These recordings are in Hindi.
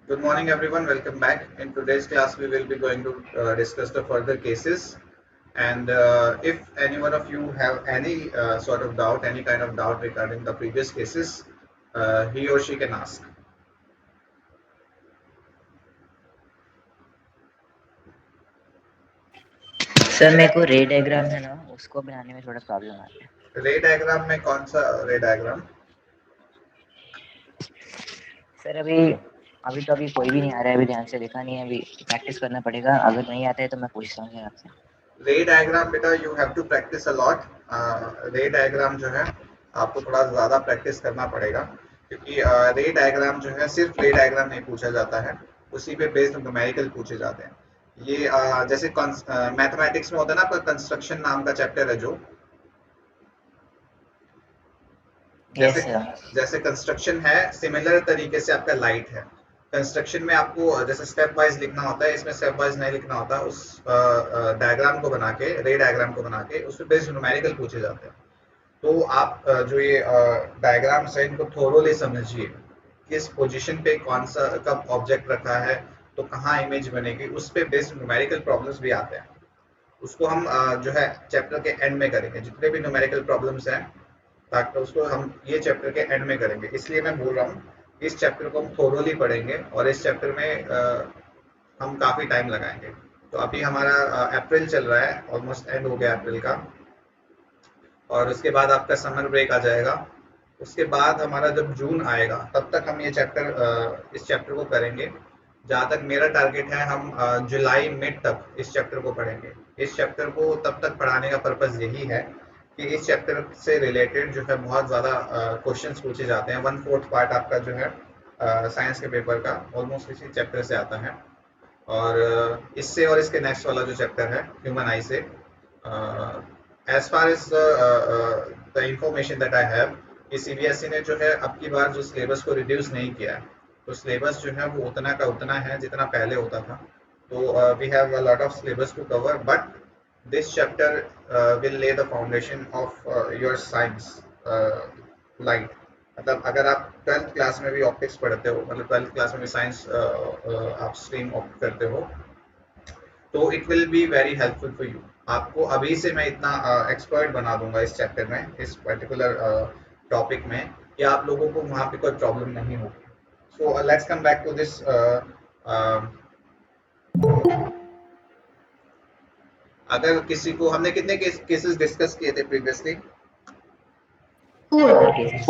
Good morning, everyone. Welcome back. In today's class, we will be going to discuss the further cases. And if any one of you have any sort of doubt, any kind of doubt regarding the previous cases, he or she can ask. Sir मेरे को रे डायग्राम है ना उसको बनाने में थोड़ा प्रॉब्लम आता है। रे डायग्राम में कौन सा रे डायग्राम? सर अभी तो कोई भी नहीं आ रहा है, अभी ध्यान से देखा नहीं है, अभी प्रैक्टिस करना पड़ेगा। अगर नहीं आता है तो मैं पूछता हूँ आपसे। रे डायग्राम बेटा you have to practice a lot. Ray diagram जो है आपको थोड़ा ज़्यादा प्रैक्टिस करना पड़ेगा, क्योंकि रे डायग्राम जो है सिर्फ रे डायग्राम नहीं पूछा जाता है, उसी पे बेस्ड न्यूमेरिकल पूछे जाते हैं। ये जैसे मैथमेटिक्स में होता है ना, आपका कंस्ट्रक्शन नाम का चैप्टर है जो, यस जैसे सर। जैसे कंस्ट्रक्शन है, सिमिलर तरीके से आपका लाइट है। कंस्ट्रक्शन में आपको जैसे स्टेप वाइज लिखना होता है, इसमें स्टेप वाइज नहीं लिखना होता। उस डायग्राम को बना के, रे डायग्राम को बना के उस पे बेस्ड न्यूमेरिकल पूछे जाते हैं। तो आप जो ये डायग्राम्स है इनको थोरोली समझिए, किस पोजीशन पे कौन सा कब ऑब्जेक्ट रखा है, तो कहाँ इमेज बनेगी, उस पे बेस्ड न्यूमेरिकल प्रॉब्लम्स भी आते हैं। उसको हम जो है चैप्टर के एंड में करेंगे, जितने भी न्यूमेरिकल प्रॉब्लम्स हैं, ताकि उसको हम ये चैप्टर के एंड में करेंगे। इसलिए मैं बोल रहा हूँ, इस चैप्टर को हम थोरोली पढ़ेंगे और इस चैप्टर में हम काफ़ी टाइम लगाएंगे। तो अभी हमारा अप्रैल चल रहा है, ऑलमोस्ट एंड हो गया अप्रैल का, और उसके बाद आपका समर ब्रेक आ जाएगा। उसके बाद हमारा जब जून आएगा तब तक हम ये चैप्टर इस चैप्टर को करेंगे। जहाँ तक मेरा टारगेट है, हम जुलाई मिड तक इस चैप्टर को पढ़ेंगे। इस चैप्टर को तब तक पढ़ाने का पर्पज़ यही है कि इस चैप्टर से रिलेटेड जो है बहुत ज़्यादा क्वेश्चंस पूछे जाते हैं। 1/4 पार्ट आपका जो है साइंस के पेपर का ऑलमोस्ट इसी चैप्टर से आता है। और इससे और इसके नेक्स्ट वाला जो चैप्टर है ह्यूमन आई से, as far as the information that I have, कि सीबीएसई ने जो है अब की बार जो सिलेबस को रिड्यूस नहीं किया है, तो सिलेबस जो है वो उतना का उतना है जितना पहले होता था। तो we have a lot of syllabus to cover, but this chapter will lay the foundation of your science light. मतलब अगर आप 12th क्लास में भी ऑप्टिक्स पढ़ते हो, मतलब 12th क्लास में भी साइंस आप स्ट्रीम ऑप्ट करते हो, तो it will be very helpful for you. आपको अभी से मैं इतना एक्सपर्ट बना दूंगा इस चैप्टर में, इस पर्टिकुलर टॉपिक में, कि आप लोगों को वहाँ पे कोई प्रॉब्लम नहीं होगी। So let's come back to this. अगर किसी को, हमने कितने केसेस डिस्कस किए थे प्रीवियसली? Four cases.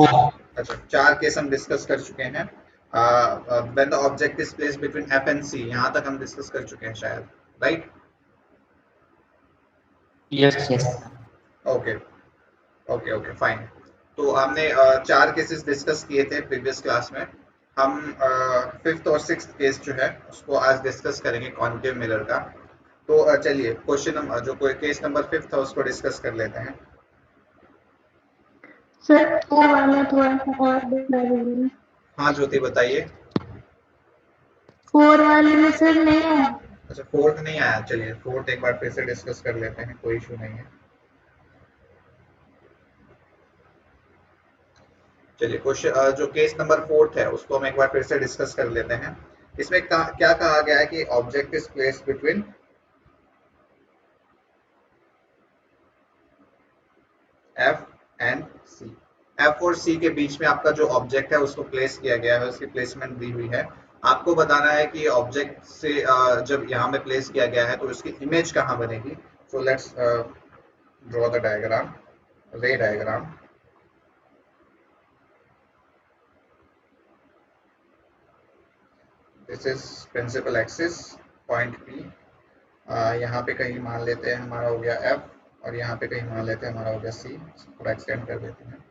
अच्छा, 4 केस हम डिस्कस कर चुके हैं। When the object is placed between F and C, यहाँ तक हम डिस्कस कर चुके हैं शायद, right? Yes yes. Okay okay okay, fine. तो हमने 4 केसेस डिस्कस किए थे प्रीवियस क्लास में। हम 5th और 6th केस जो है उसको आज डिस्कस करेंगे, कॉनकेव मिरर का। तो चलिए क्वेश्चन नंबर, जो कोई केस नंबर 5th है उसको डिस्कस कर लेते हैं। सर वो वाला थोड़ा सा और बता दीजिए। हाँ ज्योति बताइए। 4 वाले में सर नहीं है। अच्छा, 4th नहीं आया, चलिए 4th एक बार फिर से डिस्कस कर लेते हैं, कोई इशू नहीं है। चलिए क्वेश्चन, जो केस नंबर 4th है उसको हम एक बार फिर से डिस्कस कर लेते हैं। इसमें क्या कहा गया है कि object is placed between F and C. F और सी के बीच में आपका जो ऑब्जेक्ट है उसको प्लेस किया गया है, उसकी प्लेसमेंट दी हुई है। आपको बताना है कि ऑब्जेक्ट से जब यहाँ पे प्लेस किया गया है तो उसकी इमेज कहाँ बनेगी। So let's draw the diagram, ray diagram. This is principal axis, point P. यहाँ पे कहीं मान लेते हैं हमारा हो गया एफ, और यहाँ पे कहीं मान लेते हैं हमारा हो गया सी। थोड़ा एक्सटेंड कर देते हैं।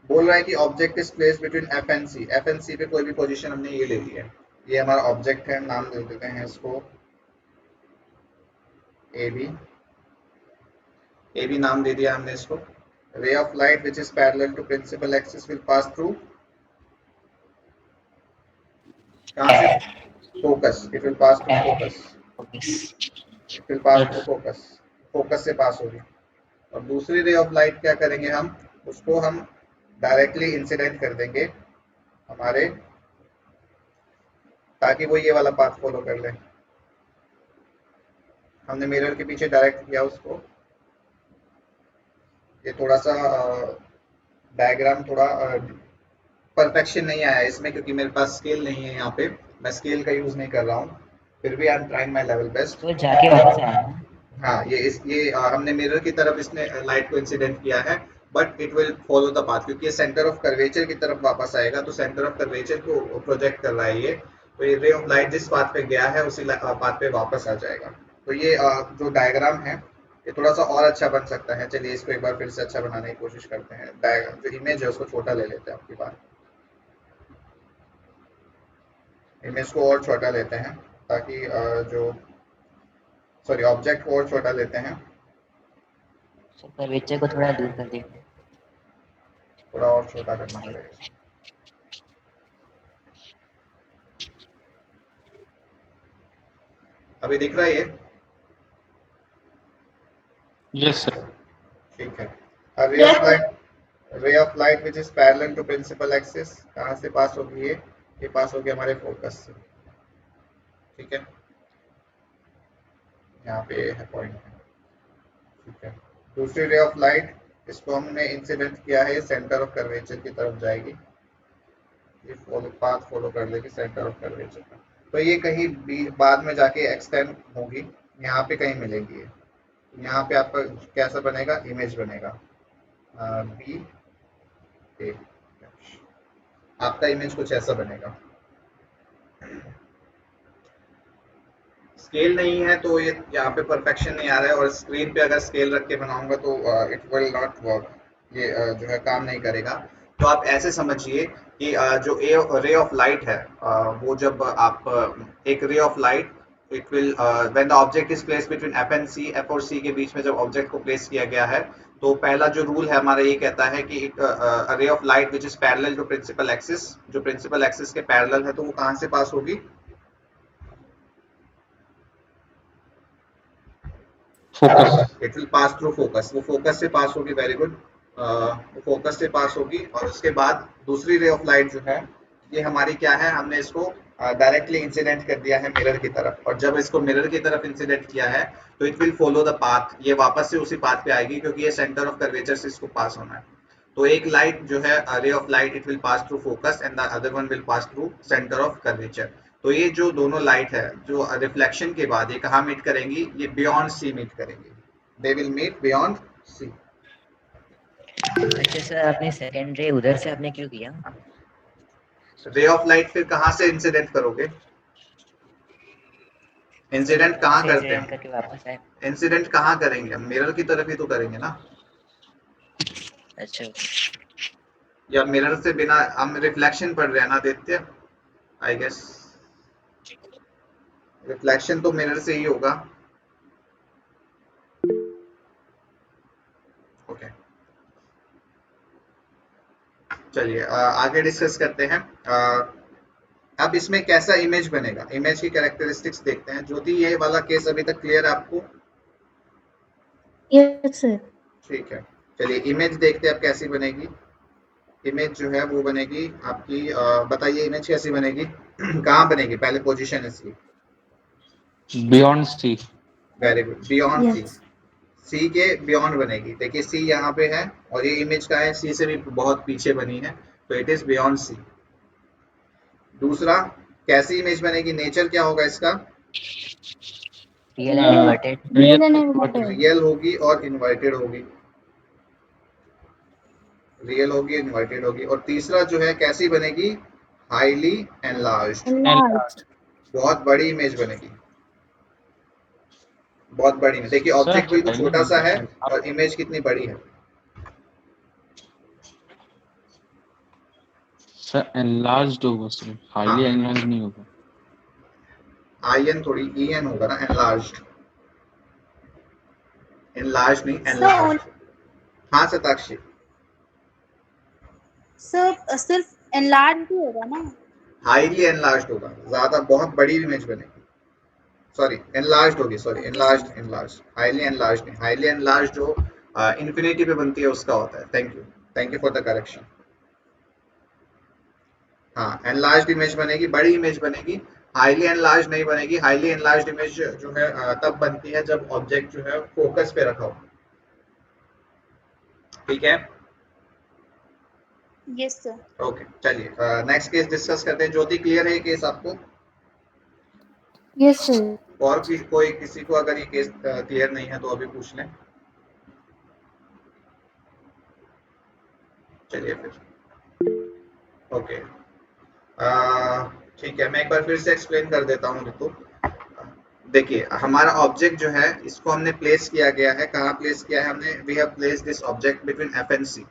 बोल रहा है कि object is place between F and C. F and C पे कोई भी पोजीशन हमने ये ले ली है, ये हमारा ऑब्जेक्ट है, नाम दे देते हैं इसको ए बी। ए बी नाम दे दिया हमने इसको। Ray of light which is parallel to principal axis will pass through, कहाँ से? Focus. It will pass through focus. It will pass through focus, focus से पास होगी। और दूसरी रे ऑफ लाइट क्या करेंगे हम, उसको हम डायरेक्टली इंसिडेंट कर देंगे हमारे ताकि वो ये वाला पाथ फॉलो कर ले। हमने मिरर के पीछे डायरेक्ट किया उसको। ये थोड़ा सा डायग्राम थोड़ा परफेक्शन नहीं आया इसमें, क्योंकि मेरे पास स्केल नहीं है यहाँ पे, मैं स्केल का यूज नहीं कर रहा हूँ, फिर भी I am trying my level best. तो जाके वापस आया ना। हाँ, ये हमने मिरर की तरफ इसने लाइट को इंसिडेंट किया है, but it will follow the path, क्योंकि ये सेंटर ऑफ कर्वेचर की तरफ वापस आएगा, तो सेंटर ऑफ कर्वेचर को प्रोजेक्ट कर रहा है ये, तो ये रे ऑफ लाइट जिस पाथ पे गया है उसी पाथ पे वापस आ जाएगा। तो ये जो डायग्राम है ये थोड़ा सा और अच्छा बन सकता है। चलिए इसको एक बार फिर से अच्छा बनाने की कोशिश करते हैं। डायग्राम जो इमेज है उसको छोटा ले लेते हैं, आपकी बार इमेज को और छोटा लेते हैं, ताकि जो सॉरी ऑब्जेक्ट को और छोटा लेते हैं, सर कर्वेचर को थोड़ा दूर कर दे। थोड़ा और छोटा करना पड़ेगा। अभी दिख रहा है ये? Yes sir. ठीक है। Ray of light which is parallel to principal axis कहाँ से पास होगी? ये पास होगी हमारे फोकस से। ठीक है, यहाँ पे है पॉइंट। ठीक है, दूसरी रे ऑफ लाइट इसको हमने इंसिडेंट किया है, सेंटर ऑफ कर्वेचर की तरफ जाएगी, ये पाथ फॉलो कर लेगी सेंटर ऑफ कर्वेचर का। तो ये कहीं बाद में जाके एक्सटेंड होगी, यहाँ पे कहीं मिलेगी। यहाँ पे आपका कैसा बनेगा? इमेज बनेगा बी ए, आपका इमेज कुछ ऐसा बनेगा। स्केल नहीं है तो ये यहाँ पे परफेक्शन नहीं आ रहा है, और स्क्रीन पे अगर स्केल रख के बनाऊंगा तो इट विल नॉट वर्क, ये जो है काम नहीं करेगा। तो आप ऐसे समझिए कि जो रे ऑफ लाइट है, वो जब आप एक ray of light, it will when the object is placed between F and C, F और सी के बीच में जब ऑब्जेक्ट को प्लेस किया गया है, तो पहला जो रूल है हमारा ये कहता है कि ray of light which is parallel to principal axis, जो प्रिंसिपल एक्सिस के पैरेलल है, तो वो कहाँ से पास होगी? Focus. It will pass through focus, वो फोकस से पास होगी। वेरी गुड, वो फोकस से पास होगी। और उसके बाद दूसरी रे ऑफ लाइट जो है ये हमारी क्या है, हमने इसको डायरेक्टली इंसिडेंट कर दिया है मिरर की तरफ, और जब इसको मिरर की तरफ इंसिडेंट किया है तो it will follow the path, ये वापस से उसी पाथ पे आएगी, क्योंकि ये सेंटर ऑफ कर्वेचर से इसको पास होना है। तो एक लाइट जो है ray of light, it will pass through focus and the other one will pass through centre of curvature. तो ये जो दोनों लाइट है जो रिफ्लेक्शन के बाद ये कहाँ मीट करेंगी? ये बियॉन्ड सी मीट करेंगी, they will meet beyond C. अच्छा सर, आपने सेकंड रे उधर से आपने क्यों किया? रे ऑफ लाइट फिर कहाँ से इंसिडेंट करोगे? इंसिडेंट कहाँ करते इंसिडेंट हैं? करके वापस आए। इंसिडेंट कहाँ करेंगे? हम मिरर की तरफ ही तो करेंगे ना, अच्छा या मिरर से बिना? हम रिफ्लेक्शन पढ़ रहे हैं ना आदित्य, आई गेस रिफ्लेक्शन तो मिरर से ही होगा। ओके, चलिए आगे डिस्कस करते हैं। अब इसमें कैसा इमेज बनेगा, इमेज की कैरेक्टरिस्टिक्स देखते हैं। ज्योति, ये वाला केस अभी तक क्लियर है आपको? Yes sir. ठीक है, चलिए इमेज देखते हैं अब कैसी बनेगी। इमेज जो है वो बनेगी आपकी, बताइए इमेज कैसी बनेगी? कहाँ बनेगी? पहले पोजीशन इसकी। Beyond C. Very good, beyond C. Yes C के बियॉन्ड बनेगी। देखिए सी यहाँ पे है, और ये इमेज का है सी से भी बहुत पीछे बनी है, तो इट इज बियॉन्ड सी। दूसरा, कैसी इमेज बनेगी? नेचर क्या होगा इसका? Real and inverted. रियल होगी और इन्वर्टेड होगी, रियल होगी इन्वर्टेड होगी। और तीसरा जो है कैसी बनेगी? हाईली एनलार्ज्ड, बहुत बड़ी इमेज बनेगी, बहुत बड़ी इमेज। देखिए ऑब्जेक्ट बिल्कुल छोटा सा है और इमेज कितनी बड़ी है। सर एनलार्ज्ड होगा सर, हाईली एनलार्ज नहीं होगा। आई एन थोड़ी ई एन होगा ना, एनलार्ज्ड, एनलार्ज नहीं एनलार्ज्ड। हाँ सताक्षी, सर सिर्फ एनलार्ज भी होगा ना? हाईली एनलार्ज्ड होगा, ज्यादा बहुत बड़ी इमेज बनेगी। सॉरी एनलार्ज्ड होगी, sorry enlarged, enlarged, highly enlarged नहीं। हाईली एनलार्ज्ड जो इन्फिनिटी पे बनती है उसका होता है। Thank you for the correction. हाँ, एनलार्ज्ड इमेज बनेगी, बड़ी इमेज बनेगी। हाईली एनलार्ज नहीं बनेगी। हाईली एनलार्ज इमेज जो है तब बनती है जब ऑब्जेक्ट जो है फोकस पे रखा हो। ठीक है, यस सर। ओके चलिए नेक्स्ट केस डिस्कस करते हैं। ज्योति क्लियर है ये केस आपको? Yes sir. और कोई किसी को अगर ये केस क्लियर नहीं है तो अभी पूछ लें। चलिए फिर ओके ठीक है, मैं एक बार फिर से एक्सप्लेन कर देता हूँ रितु। देखिए हमारा ऑब्जेक्ट जो है इसको हमने प्लेस किया गया है। कहाँ प्लेस किया है हमने? We have place this object between F and C.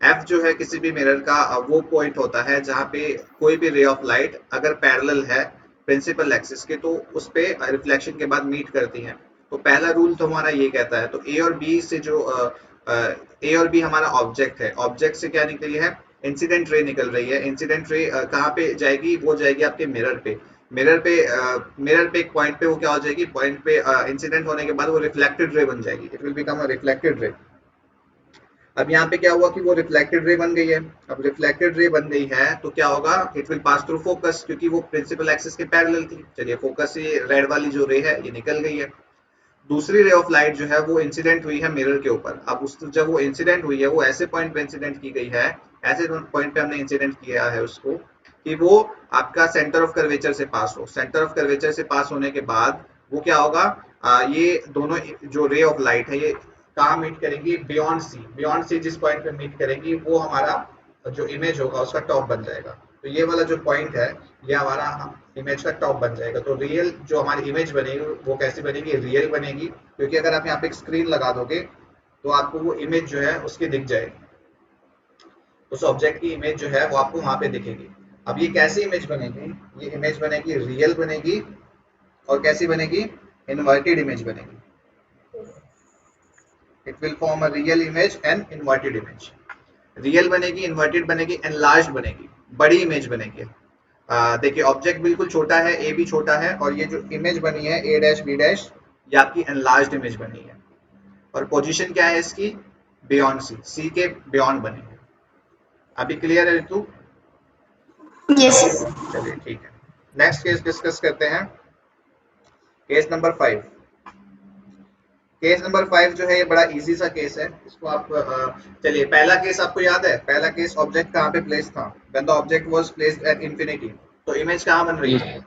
F जो है किसी भी मिरर का वो पॉइंट होता है जहाँ पे कोई भी रे ऑफ लाइट अगर पैरेलल है प्रिंसिपल एक्सिस के तो उस पे रिफ्लेक्शन के बाद मीट करती है। तो पहला रूल तो हमारा ये कहता है। तो ए और बी से जो ए और बी हमारा ऑब्जेक्ट है, ऑब्जेक्ट से क्या निकली है? इंसिडेंट रे निकल रही है। इंसिडेंट रे कहाँ पे जाएगी? वो जाएगी आपके मिरर पे। मिरर पे एक पॉइंट पे वो क्या हो जाएगी? पॉइंट पे इंसिडेंट होने के बाद वो रिफ्लेक्टेड रे बन जाएगी। It will become a reflected ray. अब यहाँ पे क्या हुआ कि वो रिफ्लेक्टेड रे बन गई है। अब रिफ्लेक्टेड रे बन गई है तो क्या होगा? It will pass through focus, क्योंकि वो प्रिंसिपल एक्सिस के पैरेलल थी। चलिए फोकस से रेड वाली जो रे है ये निकल गई है। दूसरी रे ऑफ लाइट जो है वो इंसिडेंट हुई है मिरर के ऊपर। अब उस जब वो इंसिडेंट हुई है वो ऐसे पॉइंट पे इंसिडेंट की गई है, ऐसे पॉइंट पे हमने इंसिडेंट किया है उसको कि वो आपका सेंटर ऑफ कर्वेचर से पास हो। सेंटर ऑफ कर्वेचर से पास होने के बाद वो क्या होगा? ये दोनों जो रे ऑफ लाइट है ये कहाँ मीट करेंगी? बियॉन्ड सी। बियॉन्ड सी जिस पॉइंट पे मीट करेंगी वो हमारा जो इमेज होगा उसका टॉप बन जाएगा। तो ये वाला जो पॉइंट है ये हमारा इमेज का टॉप बन जाएगा। तो रियल जो हमारी इमेज बनेगी वो कैसी बनेगी? रियल बनेगी, क्योंकि अगर आप यहाँ पे एक स्क्रीन लगा दोगे तो आपको वो इमेज जो है उसकी दिख जाएगी। उस ऑब्जेक्ट की इमेज जो है वो आपको वहां पे दिखेगी। अब ये कैसी इमेज बनेगी? ये इमेज बनेगी रियल बनेगी। और कैसी बनेगी? इन्वर्टेड इमेज बनेगी। It will form a real image and inverted image. Real बनेगी, इन्वर्टेड बनेगी, एनलार्ज बनेगी, बड़ी इमेज बनेगी। देखिए ऑब्जेक्ट बिल्कुल छोटा है, ए भी छोटा है, और ये जो इमेज बनी है ए डैश बी डैश ये आपकी एनलार्ज्ड इमेज बनी है। और पोजीशन क्या है इसकी? बियॉन्ड सी, सी के बियॉन्ड बनी है। अभी क्लियर है ऋतु? यस। चलिए ठीक है, नेक्स्ट केस डिस्कस करते हैं। Case number 5। केस नंबर 5 जो है ये बड़ा इजी सा केस है। इसको आप चलिए पहला केस आपको याद है? पहला केस ऑब्जेक्ट कहाँ पे प्लेस था? When the object was placed at infinity. तो इमेज कहाँ बन रही है?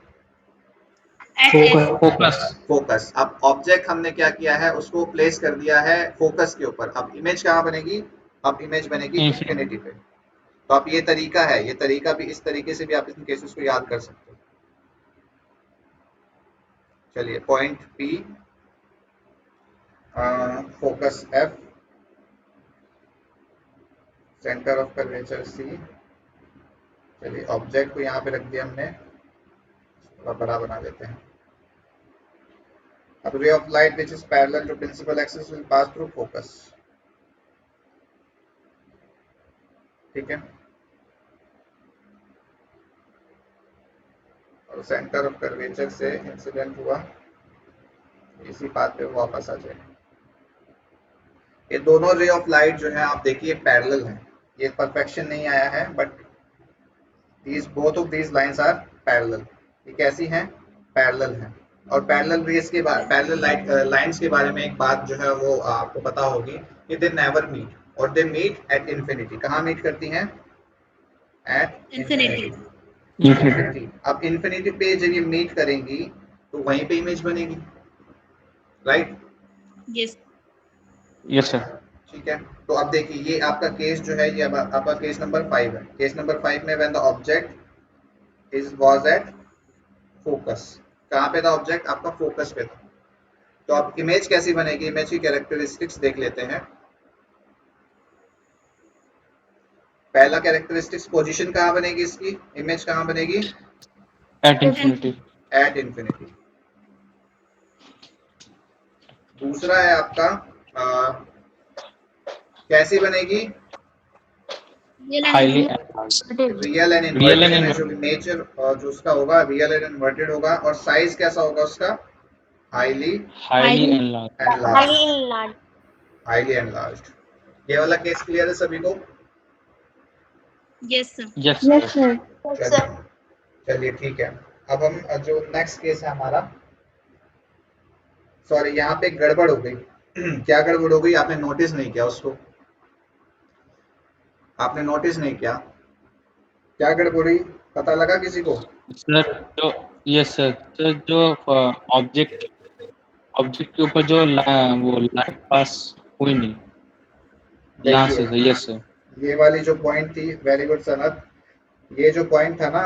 फोकस। फोकस। अब ऑब्जेक्ट हमने क्या किया है? उसको प्लेस कर दिया है फोकस के ऊपर। अब इमेज कहाँ बनेगी? अब इमेज बनेगी इंफिनिटी पे। तो अब ये तरीका है, ये तरीका भी इस तरीके से भी आप इन केसेस को याद कर सकते हो। चलिए point P, focus F, centre of curvature C. चलिए ऑब्जेक्ट को यहाँ पे रख दिया हमने, थोड़ा बड़ा बना देते हैं। अब ray of light which is parallel to principal axis will pass through focus. ठीक है, और सेंटर ऑफ कर्वेचर से इंसिडेंट हुआ, इसी बात पे वापस आ जाए। ये दोनों रे ऑफ लाइट जो है आप देखिए पैरेलल हैं। ये परफेक्शन नहीं आया है but these both of these lines are parallel। ये कैसी हैं? पैरेलल हैं। और पैरेलल रेस के पैरेलल लाइंस के बारे में एक बात जो है वो आपको पता होगी कि दे नेवर मीट और दे मीट एट इंफिनिटी। कहाँ मीट करती हैं? At infinity. इंफिनिटी। अब इंफिनिटी पे जब ये मीट करेंगी तो वहीं पे इमेज बनेगी, राइट? यस। Yes sir. ठीक है, तो अब देखिए ये आपका केस जो है ये अब आपका केस नंबर 5 है। केस नंबर 5 में when the object is was at focus. कहाँ पे था ऑब्जेक्ट? आपका फोकस पे था। तो अब इमेज कैसी बनेगी? इमेज की कैरेक्टरिस्टिक्स देख लेते हैं। पहला कैरेक्टरिस्टिक्स पोजीशन कहाँ बनेगी इसकी? इमेज कहाँ बनेगी? At infinity. At infinity. दूसरा है आपका कैसी बनेगी? Highly real and Real inverted. and जो नेचर जो उसका होगा रियल एंड इन्वर्टेड होगा। और साइज कैसा होगा उसका? Highly highly enlarge. Enlarged. Highly enlarged. ये वाला केस क्लियर है सभी को? Yes sir. Yes yes sir. Sir. चलिए ठीक है। अब हम जो नेक्स्ट केस है हमारा, सॉरी यहाँ पे गड़बड़ हो गई। क्या गड़बड़ हो गई, आपने नोटिस नहीं किया उसको, आपने नोटिस नहीं किया। क्या गड़बड़ हुई, पता लगा किसी को? सर जो यस सर सर जो ऑब्जेक्ट ऑब्जेक्ट के ऊपर जो वो लाइट पास हुई नहीं यहाँ देखिए से सर। Yes sir. ये वाली जो पॉइंट थी, वेरी गुड सनत, ये जो पॉइंट था ना,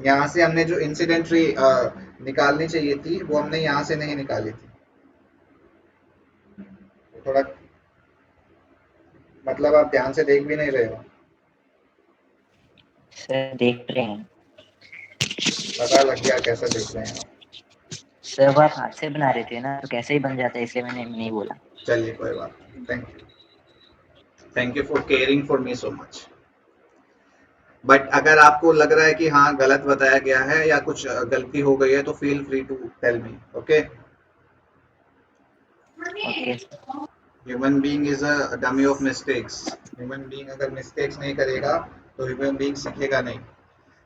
यहाँ से हमने जो इंसिडेंट्री निकालनी चाहिए थी वो हमने यहाँ से नहीं निकाली थी। थोड़ा मतलब आप ध्यान से देख भी नहीं रहे हो। सर देख रहे हैं पता लग गया कैसे देख रहे हैं आप। सर, वो आप हाथ से बना रहे थे ना, तो कैसे ही बन जाता है, इसलिए मैंने नहीं बोला। चलिए कोई बात नहीं, thank you for caring for me so much. But अगर आपको लग रहा है कि हाँ गलत बताया गया है या कुछ गलती हो गई है तो feel free to tell me, okay? Okay human being is a dummy of mistakes. Human being अगर मिस्टेक्स नहीं करेगा तो ह्यूमन बीइंग सीखेगा नहीं।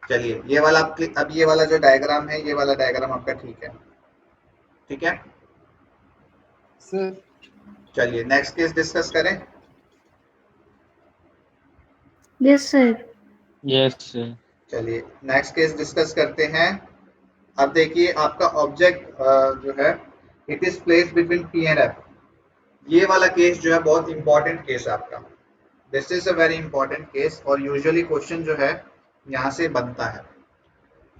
चलिए ये वाला अब ये वाला जो डायग्राम है, ये वाला डायग्राम आपका ठीक है, ठीक है सर। चलिए नेक्स्ट केस डिस्कस करें। Yes sir. Yes sir. चलिए नेक्स्ट केस डिस्कस करते हैं। अब देखिए आपका ऑब्जेक्ट जो है, it is placed between P and F. ये वाला केस जो है बहुत इंपॉर्टेंट केस है आपका। This is a very important case और यूजुअली क्वेश्चन जो है यहाँ से बनता है।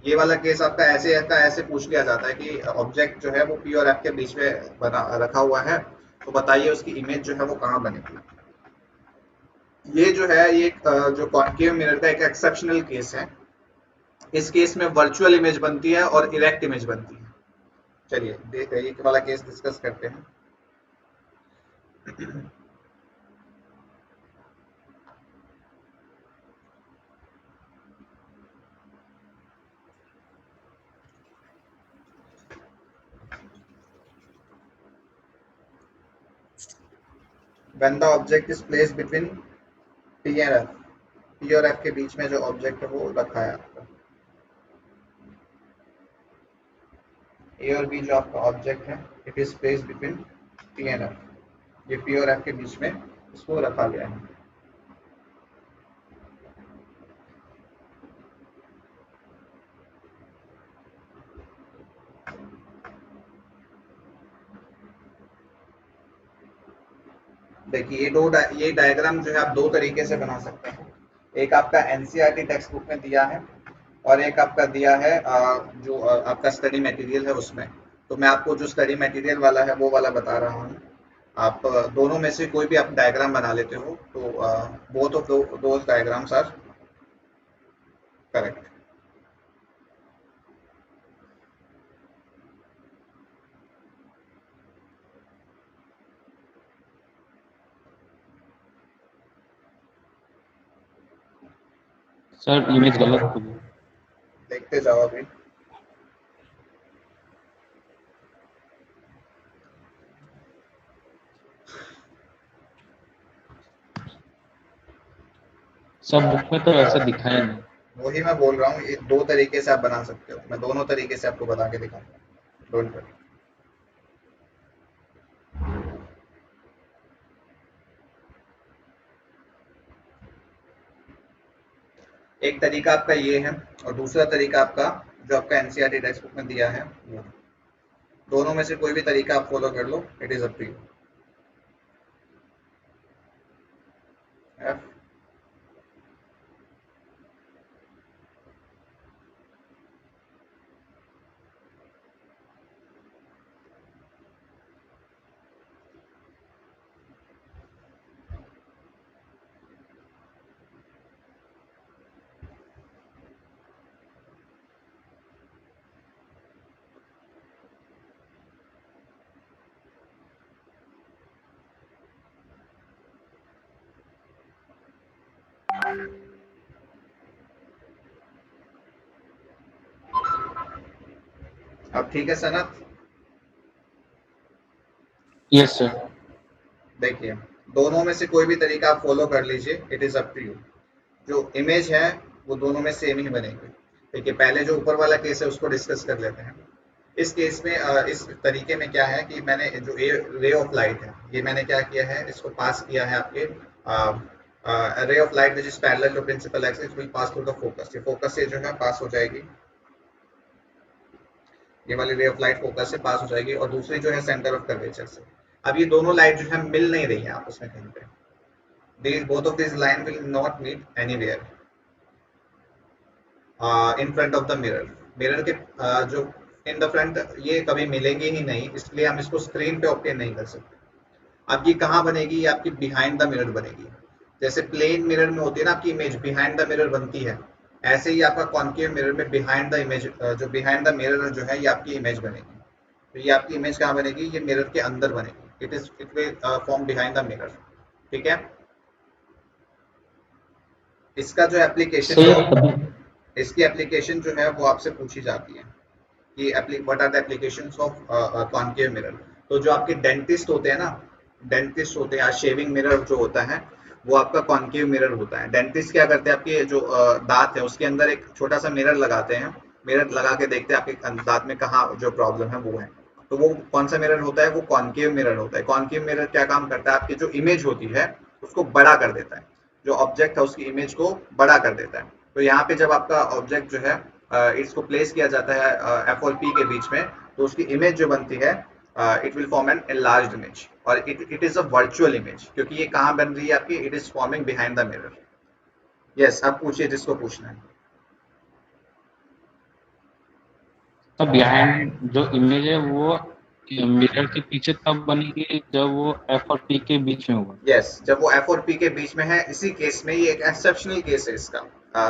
ये वाला केस आपका ऐसे पूछ लिया जाता है कि ऑब्जेक्ट जो है वो पी और एफ के बीच में बना रखा हुआ है, तो बताइए उसकी इमेज जो है वो कहाँ बनेगी। ये जो है ये जो कॉन्केव मिरर का एक एक्सेप्शनल केस है। इस केस में वर्चुअल इमेज बनती है और इरेक्ट इमेज बनती है। चलिए ये वाला केस डिस्कस करते हैं। When the object is placed between P and F, P और F के बीच में जो ऑब्जेक्ट है वो रखा है आपका। A और B जो आपका ऑब्जेक्ट है, it is placed between P and F। ये P और F के बीच में इसको रखा गया है। देखिए ये डायग्राम जो है आप दो तरीके से बना सकते हैं। एक आपका एनसीईआरटी टेक्स्ट बुक में दिया है और एक आपका दिया है जो आपका स्टडी मटेरियल है उसमें। तो मैं आपको जो स्टडी मटेरियल वाला है वो वाला बता रहा हूँ। आप दोनों में से कोई भी आप डायग्राम बना लेते हो तो both of those diagrams are correct. Sir image गलत हो गई। देखते जाओ अभी। सब बुक में तो ऐसा दिखाया नहीं। वही मैं बोल रहा हूँ, ये दो तरीके से आप बना सकते हो। मैं दोनों तरीके से आपको बता के दिखाऊंगा, डोंट वरी। एक तरीका आपका ये है और दूसरा तरीका आपका जो आपका एनसीईआरटी टेक्स्ट बुक में दिया है वो। दोनों में से कोई भी तरीका आप फॉलो कर लो, it is up to you. अब ठीक है सनत? Yes sir. देखिए दोनों में से कोई भी तरीका आप फॉलो कर लीजिए, it is up to you. जो इमेज है वो दोनों में सेम ही बनेगी। ठीक है, पहले जो ऊपर वाला केस है उसको डिस्कस कर लेते हैं। इस केस में इस तरीके में क्या है कि मैंने जो रे ऑफ लाइट है, ये मैंने क्या किया है, इसको पास किया है आपके ray of light which is parallel to principal axis will pass through the focus. ये फोकस से जो है पास हो जाएगी, ये वाली रे ऑफ लाइट फोकस से पास हो जाएगी, और दूसरी जो है सेंटर ऑफ कर्वेचर से। अब ये दोनों लाइट जो है मिल नहीं रही है आपस में कहीं पे, these both of these line will not meet anywhere in front of the mirror। Mirror के जो इन द फ्रंट ये कभी मिलेंगे ही नहीं, इसलिए हम इसको स्क्रीन पे ऑब्टेन नहीं कर सकते। अब ये कहाँ बनेगी, ये आपकी बिहाइंड द मिरर बनेगी। जैसे प्लेन मिरर में होती है ना आपकी इमेज, बिहाइंड द मिरर बनती है, ऐसे ही आपका कॉन्केव मिरर में बिहाइंड द इमेज, जो बिहाइंड द मिरर जो है ये आपकी इमेज बनेगी। तो ये आपकी इमेज कहाँ बनेगी, ये मिरर के अंदर बनेगी। It will form behind the mirror. ठीक है, इसका जो एप्लीकेशन सर है, इसकी एप्लीकेशन जो है वो आपसे पूछी जाती है कि what are the applications of concave mirror. तो जो आपके डेंटिस्ट होते हैं ना, डेंटिस्ट होते हैं, शेविंग मिरर जो होता है वो आपका कॉन्केव मिरर होता है। डेंटिस्ट क्या करते हैं, आपके जो दांत है उसके अंदर एक छोटा सा मिरर लगाते हैं, मिरर लगा के देखते हैं आपके दांत में कहाँ जो प्रॉब्लम है वो है। तो वो कौन सा मिरर होता है, वो कॉन्केव मिरर होता है। कॉन्केव मिरर क्या काम करता है, आपकी जो इमेज होती है उसको बड़ा कर देता है, जो ऑब्जेक्ट है उसकी इमेज को बड़ा कर देता है। तो यहाँ पे जब आपका ऑब्जेक्ट जो है इसको प्लेस किया जाता है एफ और पी के बीच में, तो उसकी इमेज जो बनती है it will form an enlarged image, और it is a virtual image, क्योंकि ये कहाँ बन रही है आपकी, it is forming behind the mirror. Yes, अब पूछिए जिसको पूछना है। तो बिहाइंड जो इमेज है वो मिरर के पीछे तब बनेगी जब वो एफ और पी के बीच में होगा। यस, जब वो एफ और पी के बीच में है, इसी केस में ये एक एक्सेप्शनल केस है इसका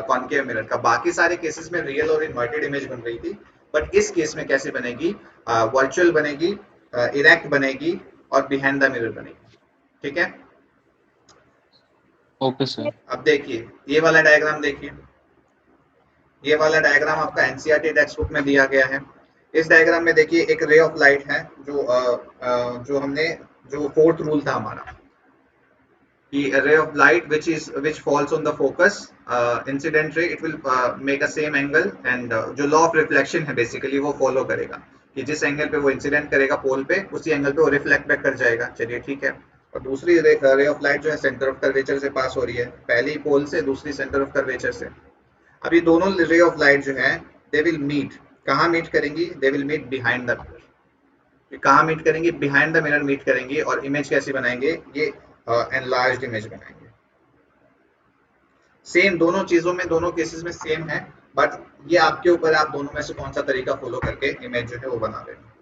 कॉन्केव मिरर का। बाकी सारे केसेस में रियल और इन्वर्टेड इमेज बन रही थी, बट इस केस में कैसे बनेगी, वर्चुअल बनेगी, इरेक्ट बनेगी और बिहाइंड द मिरर बनेगी। ठीक है, ओके सर। अब देखिए ये वाला डायग्राम देखिए, ये वाला डायग्राम आपका एनसीईआरटी टेक्स्ट बुक में दिया गया है। इस डायग्राम में देखिए एक रे ऑफ लाइट है, जो हमने जो फोर्थ रूल था हमारा, कि a ray of light which falls on the focus incident ray, it will make a same angle, and जो law of reflection है बेसिकली वो फॉलो करेगा कि जिस एंगल पे वो इंसिडेंट करेगा पोल पे, उसी एंगल पे वो रिफ्लेक्ट बैक कर जाएगा। चलिए ठीक है, और दूसरी रे ऑफ लाइट जो है सेंटर ऑफ कर्वेचर से पास हो रही है, पहली पोल से, दूसरी सेंटर ऑफ कर्वेचर से। अभी दोनों रे ऑफ लाइट जो है दे विल मीट, कहाँ मीट करेंगी, they will meet behind the mirror. कहाँ मीट करेंगी, बिहाइंड द मिरर मीट करेंगी, और इमेज कैसी बनाएंगे, ये एनलार्ज्ड इमेज बनाएंगे। सेम दोनों चीजों में, दोनों केसेस में सेम है, बट ये आपके ऊपर है, आप दोनों में से कौन सा तरीका फॉलो करके इमेज जो है वो बना रहे हैं।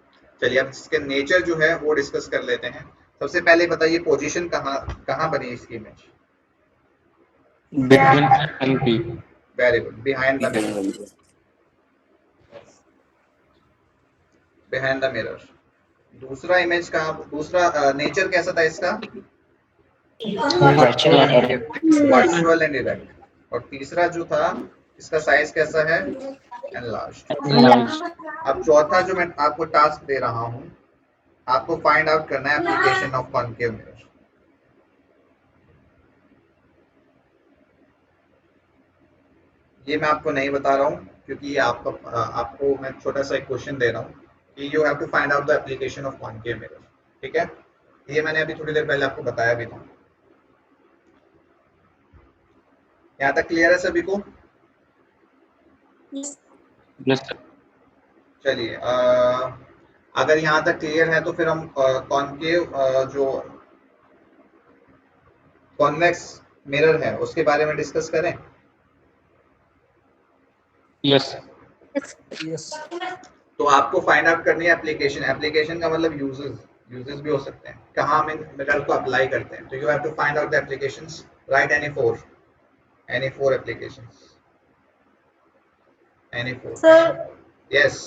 चलिए अब इसके नेचर जो है वो डिस्कस कर लेते हैं। सबसे पहले बताइए पोजीशन कहाँ कहाँ बनी इसकी image. Between F and P. Very good, behind the mirror, behind the mirror. दूसरा इमेज कहाँ, दूसरा नेचर कैसा था इसका, virtual and erect. Virtual and erect. और तीसरा जो था इसका साइज कैसा है, एनलार्ज्ड। अब चौथा जो मैं आपको टास्क दे रहा हूं, आपको फाइंड आउट करना है एप्लीकेशन ऑफ कॉन्केव मिरर। ये मैं आपको नहीं बता रहा हूं, क्योंकि ये आपको मैं छोटा सा एक क्वेश्चन दे रहा हूं कि you have to find out the application of concave mirror. ठीक है, ये मैंने अभी थोड़ी देर पहले आपको बताया भी था। यहाँ तक क्लियर है सभी को? Yes sir. चलिए अगर यहाँ तक क्लियर है तो फिर हम कॉन्केव जो कॉन्वेक्स मिरर है उसके बारे में डिस्कस करें। Yes Yes. तो आपको फाइंड आउट करनी है एप्लीकेशन। एप्लीकेशन का मतलब यूजेस भी हो सकते हैं, कहाँ हम इन मिरर को अप्लाई करते हैं। तो you have to find out the applications, right any four applications, any four. Sir, yes,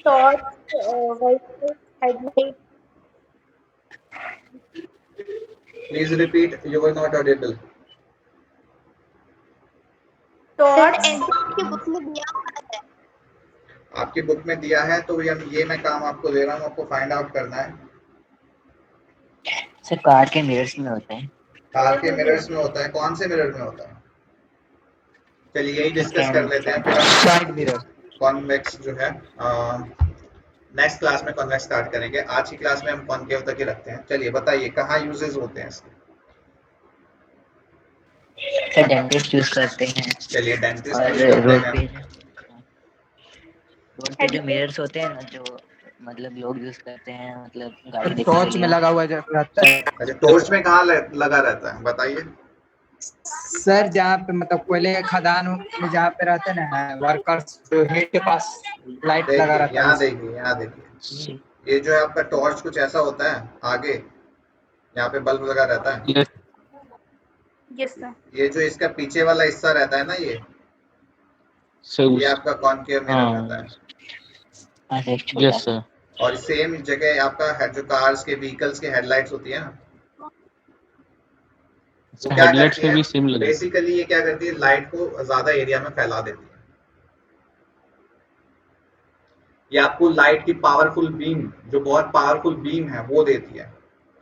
torch, white headlight, please repeat, you were not audible. torch की बुक में दिया हुआ है। आपकी बुक में दिया है, तो ये मैं काम आपको दे रहा हूँ, आपको फाइंड आउट करना है। सर कार के मिरर्स में होते हैं। कार के मिरर्स में होता है, कौन से मिरर में होता है? चलिए यही डिस्कस कर लेते हैं, फिर हम साइड मिरर। कॉन्वेक्स जो है नेक्स्ट क्लास में कॉन्वेक्स स्टार्ट करेंगे। आज की क्लास में हम कॉनकेव तक ही रखते हैं। चलिए बताइए कहाँ यूजेस होते हैं इसके। सर डेंटिस्ट यूज करते हैं चलिए डेंटिस्ट और यूज करते रोड हैं। पे जो मिरर्स होते हैं ना, जो मतलब लोग यूज करते हैं, मतलब गाड़ी देखने के टॉर्च में लिए। लगा हुआ जो रहता है अच्छा टॉर्च में कहाँ लगा रहता है बताइए। सर, जहाँ पे मतलब कोयले के खदान में जहाँ पे रहते हैं ना वर्कर्स, जो हेड के पास लाइट लगा देखिए रहता है यहाँ उसी। देखिए, यहाँ देखिए, ये जो है आपका टॉर्च कुछ ऐसा होता है आगे, यहाँ पे बल्ब लगा रहता है। Yes yes sir. ये जो इसका पीछे वाला हिस्सा रहता है ना, ये सर। आपका कॉनकेव मिरर रहता हाँ है। हाँ सर, एक छोटा यस सा। सर। और सेम जगह आपका जो कार्स के व्हीकल्स के हेडलाइट्स होती है ना, वो क्या हेडलाइट्स करती पे है, भी सेम लगा। बेसिकली ये क्या करती है, लाइट को ज्यादा एरिया में फैला देती है। ये आपको लाइट की पावरफुल बीम, जो बहुत पावरफुल बीम है वो देती है।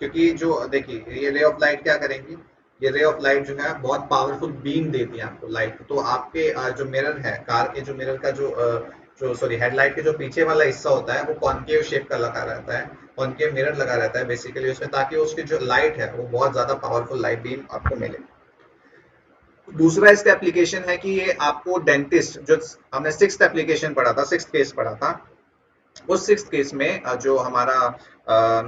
क्योंकि जो देखिए ये रे ऑफ लाइट क्या करेंगी, ये रे ऑफ लाइट जो है बहुत पावरफुल बीम देती है आपको लाइट। तो आपके जो मिरर है, कार के जो मिरर का जो सॉरी हेडलाइट के जो पीछे वाला हिस्सा होता है वो कॉनकेव शेप का लगा रहता है, कॉनकेव मिरर लगा रहता है बेसिकली उसमें, ताकि उसकी जो लाइट है वो बहुत ज्यादा पावरफुल लाइट बीम आपको मिले। दूसरा इसका एप्लीकेशन है कि ये आपको डेंटिस्ट, जो हमने सिक्स्थ एप्लीकेशन पढ़ा था, सिक्स्थ केस पढ़ा था, उस सिक्स्थ केस में जो हमारा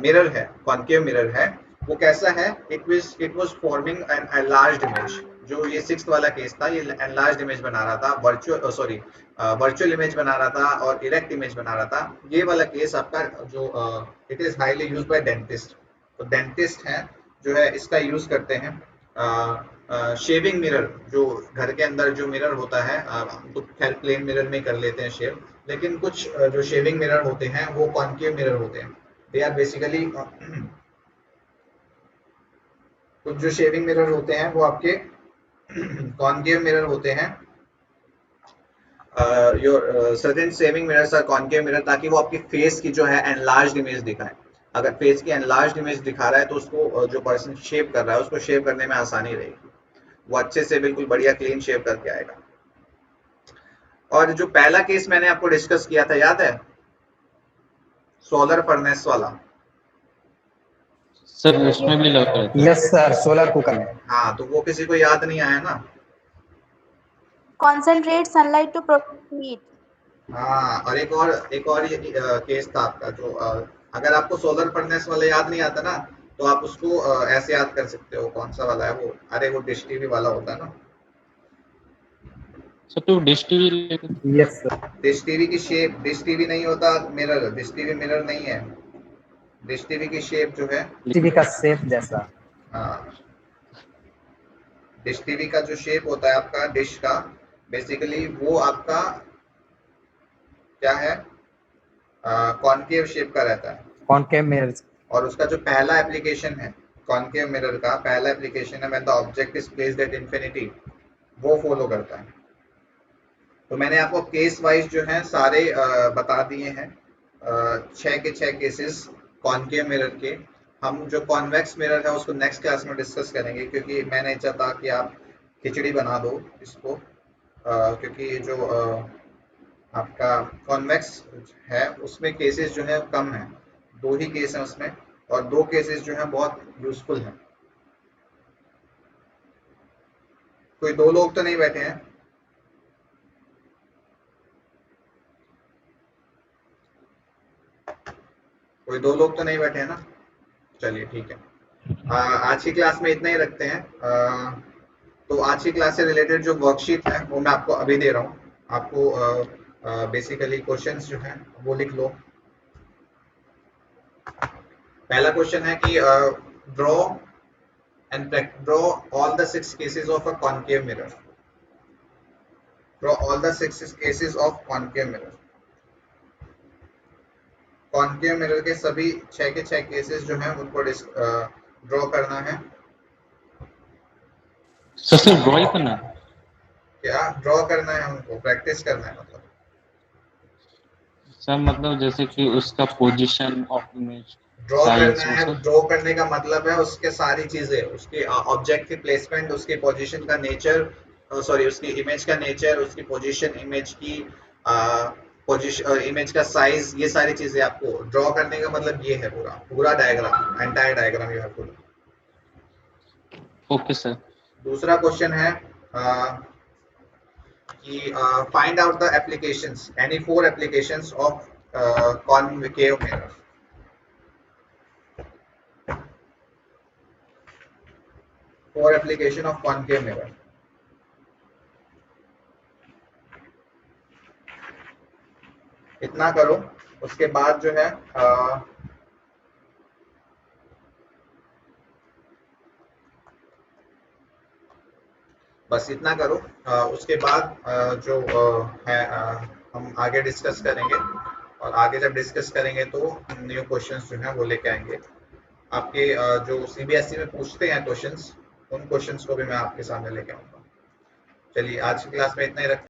मिरर है, कॉनकेव मिरर है, वो कैसा है, it was forming an enlarged image. जो ये सिक्स्थ वाला केस था, ये एनलार्ज्ड इमेज बना रहा था, वर्चुअल इमेज बना रहा था और इरेक्ट इमेज बना रहा था। ये वाला केस आपका जो it is highly used by dentist. तो डेंटिस्ट है जो है इसका यूज करते हैं। शेविंग मिरर, जो घर के अंदर जो मिरर होता है, तो खैर प्लेन मिरर में कर लेते हैं शेव, लेकिन कुछ जो शेविंग मिरर होते हैं वो कॉनकेव मिरर होते हैं। दे आर बेसिकली कुछ जो शेविंग मिरर होते हैं वो आपके कॉनकेव मिरर होते हैं। Your certain shaving mirrors are concave mirror, ताकि वो आपकी फेस की जो है एनलार्ज्ड इमेज दिखाए। अगर फेस की एनलार्ज्ड इमेज दिखा रहा है तो उसको जो पर्सन शेव कर रहा है उसको शेव करने में आसानी रहेगी, वो अच्छे से बिल्कुल बढ़िया क्लीन शेव करके आएगा। और जो पहला केस मैंने आपको डिस्कस किया था याद है, सोलर फर्नेस वाला। सर उसमें भी लगा रहता है। यस सर, सोलर कुकर में। हाँ तो वो किसी को याद नहीं आया ना। Concentrate sunlight to produce heat. हाँ और एक और ये केस था आपका, जो अगर आपको सोलर फर्नेस वाला याद नहीं आता ना, तो आप उसको ऐसे याद कर सकते हो। कौन सा वाला है वो, अरे वो डिश टीवी वाला होता है ना। सर तो डिश टीवी लेके यस सर। डिश टीवी की शेप, डिश टीवी नहीं होता मिरर, डिश टीवी मिरर नहीं है। डिश टीवी की शेप जो है, टीवी का शेप जैसा। हाँ डिश टीवी का जो शेप होता है आपका डिश का, बेसिकली वो आपका क्या है, कॉनकेव शेप का रहता है। Concave mirror. और उसका जो पहला एप्लीकेशन है कॉनकेव मिरर का, पहला एप्लीकेशन है when the object is placed at infinity, वो फॉलो करता है। तो मैंने आपको केस वाइज जो है सारे बता दिए हैं, 6 के 6 केसेस कॉनकेव मिरर के। हम जो कॉन्वेक्स मिरर है उसको नेक्स्ट क्लास में डिस्कस करेंगे, क्योंकि मैं नहीं चाहता कि आप खिचड़ी बना दो इसको, क्योंकि ये जो आपका कॉन्वेक्स है उसमें केसेस जो है कम है, 2 ही केस हैं उसमें, और 2 केसेस जो हैं बहुत यूजफुल हैं। कोई 2 लोग तो नहीं बैठे हैं? कोई 2 लोग तो नहीं बैठे हैं ना? चलिए ठीक है। आज की क्लास में इतना ही रखते हैं। तो आज की क्लास से रिलेटेड जो वर्कशीट है वो मैं आपको अभी दे रहा हूँ। आपको बेसिकली क्वेश्चंस जो हैं वो लिख लो। पहला क्वेश्चन है कि draw draw all the 6 cases of a concave mirror. Draw all the 6 cases of concave mirror. Concave mirror के सभी 6 के 6 केसेस जो हैं उनको ड्रॉ करना है। सर ड्रॉ ही करना है। क्या ड्रॉ करना है, उनको प्रैक्टिस करना है मतलब। सर मतलब जैसे कि उसका position of image, draw size, करना वो है, सब। ड्रॉ करने का मतलब है उसके सारी चीजें, उसके ऑब्जेक्ट की प्लेसमेंट, उसके पोजीशन का नेचर, सॉरी उसकी इमेज का नेचर, उसकी पोजीशन, इमेज की पोजीशन, इमेज का साइज, ये सारी चीजें आपको ड्रॉ करने का मतलब ये है पूरा diagram, entire diagram you have to do. Okay sir. दूसरा क्वेश्चन है कि find out the applications, any 4 applications of concave mirror. Four application of concave mirror. इतना करो, उसके बाद जो है बस इतना करो। उसके बाद जो है हम आगे डिस्कस करेंगे, और आगे जब डिस्कस करेंगे तो न्यू क्वेश्चंस जो है वो लेके आएंगे आपके जो सीबीएसई में पूछते हैं क्वेश्चंस, उन क्वेश्चंस को भी मैं आपके सामने लेके आऊंगा। चलिए आज की क्लास में इतना ही रखते हैं।